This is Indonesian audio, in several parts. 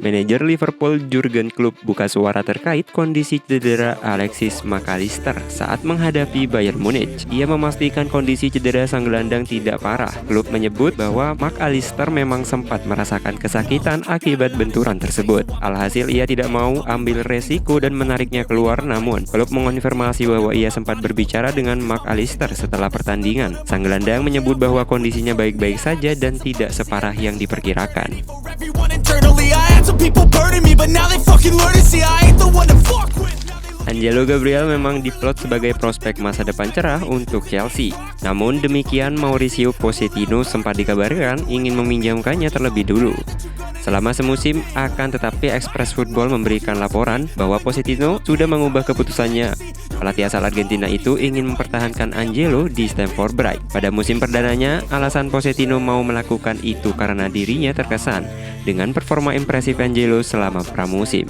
Manajer Liverpool Jurgen Klopp buka suara terkait kondisi cedera Alexis Mac Allister saat menghadapi Bayern Munich. Ia memastikan kondisi cedera sang gelandang tidak parah. Klopp menyebut bahwa Mac Allister memang sempat merasakan kesakitan akibat benturan tersebut. Alhasil ia tidak mau ambil resiko dan menariknya keluar, namun Klopp mengonfirmasi bahwa ia sempat berbicara dengan Mac Allister setelah pertandingan. Sang gelandang menyebut bahwa kondisinya baik-baik saja dan tidak separah yang diperkirakan. Angelo Gabriel memang diplot sebagai prospek masa depan cerah untuk Chelsea. Namun demikian, Mauricio Pochettino sempat dikabarkan ingin meminjamkannya terlebih dulu. Selama semusim, akan tetapi Express Football memberikan laporan bahwa Pochettino sudah mengubah keputusannya. Pelatih asal Argentina itu ingin mempertahankan Angelo di Stamford Bridge. Pada musim perdananya, alasan Pochettino mau melakukan itu karena dirinya terkesan dengan performa impresif Angelo selama pramusim.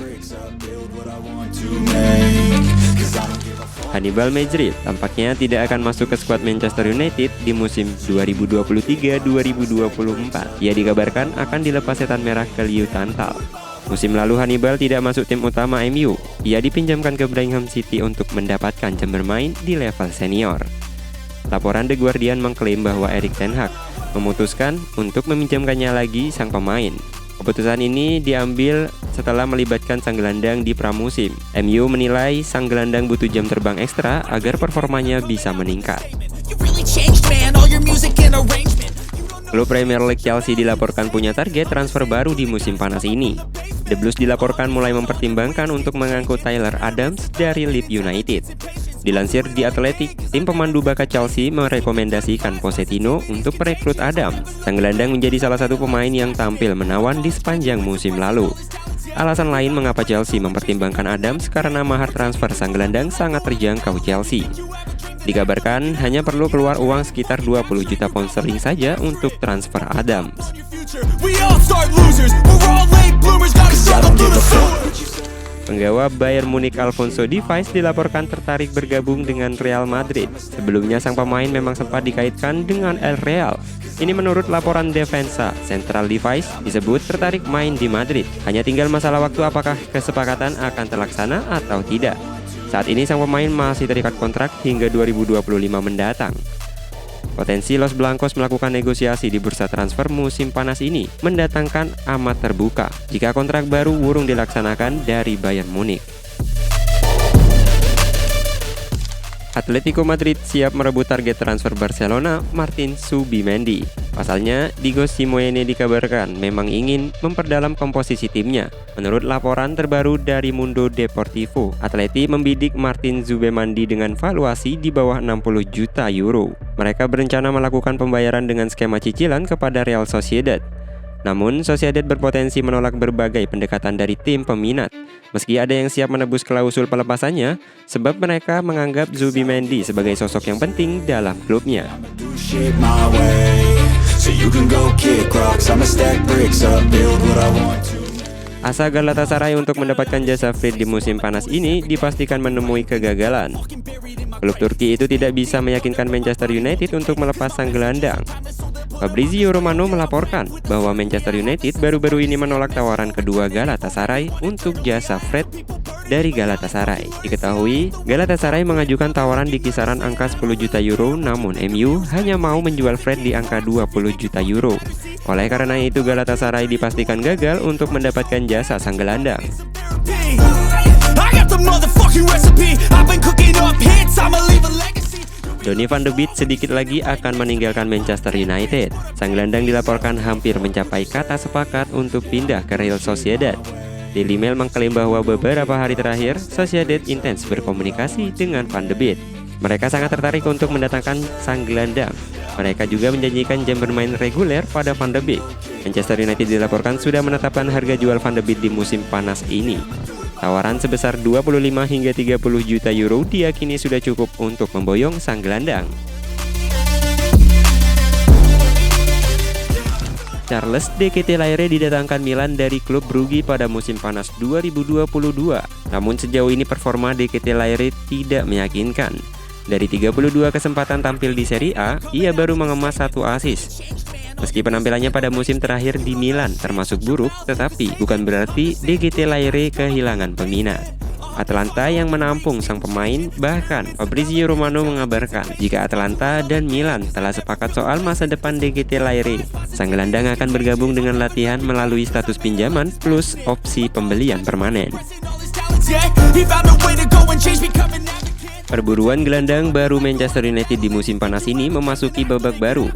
Hannibal Mejbri tampaknya tidak akan masuk ke skuad Manchester United di musim 2023-2024. Ia dikabarkan akan dilepas setan merah ke Liutantal. Musim lalu Hannibal tidak masuk tim utama MU. Ia dipinjamkan ke Birmingham City untuk mendapatkan jam bermain di level senior. Laporan The Guardian mengklaim bahwa Erik ten Hag memutuskan untuk meminjamkannya lagi sang pemain. Keputusan ini diambil setelah melibatkan sang gelandang di pramusim. MU menilai sang gelandang butuh jam terbang ekstra agar performanya bisa meningkat. Klub Premier League Chelsea dilaporkan punya target transfer baru di musim panas ini. The Blues dilaporkan mulai mempertimbangkan untuk mengangkut Tyler Adams dari Leeds United. Dilansir di Athletic, tim pemandu bakat Chelsea merekomendasikan Pochettino untuk merekrut Adams. Sang gelandang menjadi salah satu pemain yang tampil menawan di sepanjang musim lalu. Alasan lain mengapa Chelsea mempertimbangkan Adams karena mahar transfer sang gelandang sangat terjangkau Chelsea. Dikabarkan hanya perlu keluar uang sekitar 20 juta pound sterling saja untuk transfer Adams. Penggawa Bayern Munich Alphonso Davies dilaporkan tertarik bergabung dengan Real Madrid. Sebelumnya sang pemain memang sempat dikaitkan dengan El Real. Ini menurut laporan Defensa, Central Davies disebut tertarik main di Madrid. Hanya tinggal masalah waktu apakah kesepakatan akan terlaksana atau tidak. Saat ini sang pemain masih terikat kontrak hingga 2025 mendatang. Potensi Los Blancos melakukan negosiasi di bursa transfer musim panas ini mendatangkan amat terbuka jika kontrak baru urung dilaksanakan dari Bayern Munich. Atletico Madrid siap merebut target transfer Barcelona Martin Zubimendi. Pasalnya, Diego Simeone dikabarkan memang ingin memperdalam komposisi timnya. Menurut laporan terbaru dari Mundo Deportivo, Atleti membidik Martin Zubimendi dengan valuasi di bawah 60 juta euro. Mereka berencana melakukan pembayaran dengan skema cicilan kepada Real Sociedad. Namun, Sociedad berpotensi menolak berbagai pendekatan dari tim peminat. Meski ada yang siap menebus klausul pelepasannya, sebab mereka menganggap Zubimendi sebagai sosok yang penting dalam klubnya. Asa Galatasaray untuk mendapatkan jasa Fred di musim panas ini dipastikan menemui kegagalan. Klub Turki itu tidak bisa meyakinkan Manchester United untuk melepas sang gelandang. Fabrizio Romano melaporkan bahwa Manchester United baru-baru ini menolak tawaran kedua Galatasaray untuk jasa Fred dari Galatasaray. Diketahui, Galatasaray mengajukan tawaran di kisaran angka 10 juta euro, namun MU hanya mau menjual Fred di angka 20 juta euro. Oleh karena itu, Galatasaray dipastikan gagal untuk mendapatkan jasa sang gelandang. Donny van de Beek sedikit lagi akan meninggalkan Manchester United. Sang gelandang dilaporkan hampir mencapai kata sepakat untuk pindah ke Real Sociedad. Daily Mail mengklaim bahwa beberapa hari terakhir, Sociedad intens berkomunikasi dengan van de Beek. Mereka sangat tertarik untuk mendatangkan sang gelandang. Mereka juga menjanjikan jam bermain reguler pada van de Beek. Manchester United dilaporkan sudah menetapkan harga jual van de Beek di musim panas ini. Tawaran sebesar 25 hingga 30 juta euro diyakini sudah cukup untuk memboyong sang gelandang. Charles De Ketelaere didatangkan Milan dari klub Brugge pada musim panas 2022. Namun sejauh ini performa De Ketelaere tidak meyakinkan. Dari 32 kesempatan tampil di Serie A, ia baru mengemas 1 assist. Meski penampilannya pada musim terakhir di Milan termasuk buruk, tetapi bukan berarti DGT Laire kehilangan peminat. Atalanta yang menampung sang pemain, bahkan Fabrizio Romano mengabarkan jika Atalanta dan Milan telah sepakat soal masa depan DGT Laire. Sang gelandang akan bergabung dengan latihan melalui status pinjaman plus opsi pembelian permanen. Perburuan gelandang baru Manchester United di musim panas ini memasuki babak baru.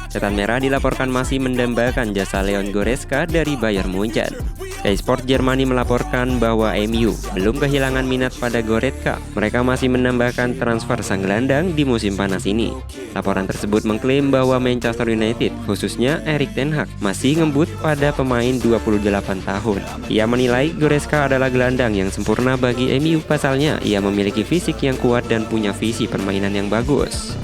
Setan Merah dilaporkan masih mendambakan jasa Leon Goretzka dari Bayern Munchen. Sky Sport Jermani melaporkan bahwa MU belum kehilangan minat pada Goretzka. Mereka masih menambahkan transfer sang gelandang di musim panas ini. Laporan tersebut mengklaim bahwa Manchester United, khususnya Erik ten Hag, masih ngebut pada pemain 28 tahun. Ia menilai Goretzka adalah gelandang yang sempurna bagi MU, pasalnya ia memiliki fisik yang kuat dan punya visi permainan yang bagus.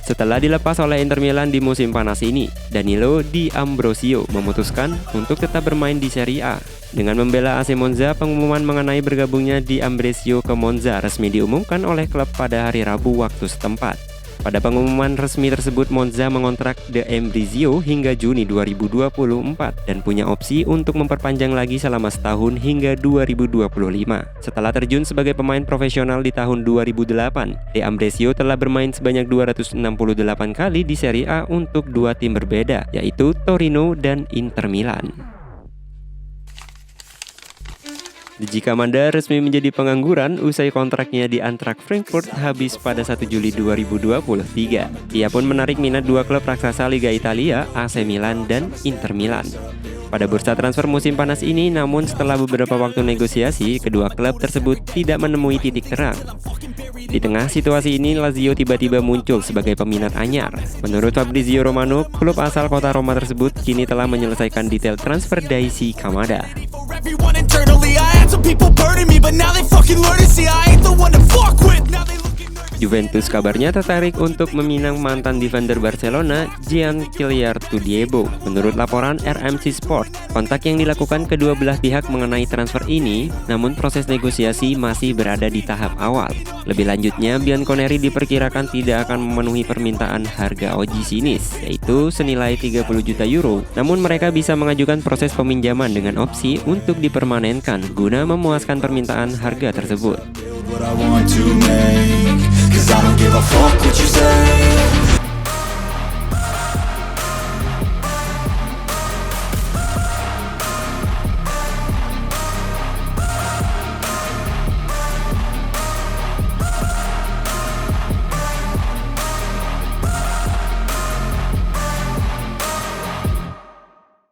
Setelah dilepas oleh Inter Milan di musim panas ini, Danilo Di Ambrosio memutuskan untuk tetap bermain di Serie A. Dengan membela AC Monza, pengumuman mengenai bergabungnya Di Ambrosio ke Monza resmi diumumkan oleh klub pada hari Rabu waktu setempat. Pada pengumuman resmi tersebut, Monza mengontrak De Ambrosio hingga Juni 2024 dan punya opsi untuk memperpanjang lagi selama setahun hingga 2025. Setelah terjun sebagai pemain profesional di tahun 2008, De Ambrosio telah bermain sebanyak 268 kali di Serie A untuk dua tim berbeda, yaitu Torino dan Inter Milan. Djika Manda resmi menjadi pengangguran usai kontraknya di Eintracht Frankfurt habis pada 1 Juli 2023. Ia pun menarik minat dua klub raksasa Liga Italia, AC Milan dan Inter Milan. Pada bursa transfer musim panas ini, namun setelah beberapa waktu negosiasi, kedua klub tersebut tidak menemui titik terang. Di tengah situasi ini, Lazio tiba-tiba muncul sebagai peminat anyar. Menurut Fabrizio Romano, klub asal kota Roma tersebut kini telah menyelesaikan detail transfer Daisy Kamada. Juventus kabarnya tertarik untuk meminang mantan defender Barcelona, Jean Kyliartudiebo. Menurut laporan RMC Sport, kontak yang dilakukan kedua belah pihak mengenai transfer ini, namun proses negosiasi masih berada di tahap awal. Lebih lanjutnya, Bianconeri diperkirakan tidak akan memenuhi permintaan harga Oji Sinis, yaitu senilai 30 juta euro. Namun mereka bisa mengajukan proses peminjaman dengan opsi untuk dipermanenkan guna memuaskan permintaan harga tersebut. 'Cause I don't give a fuck what you say.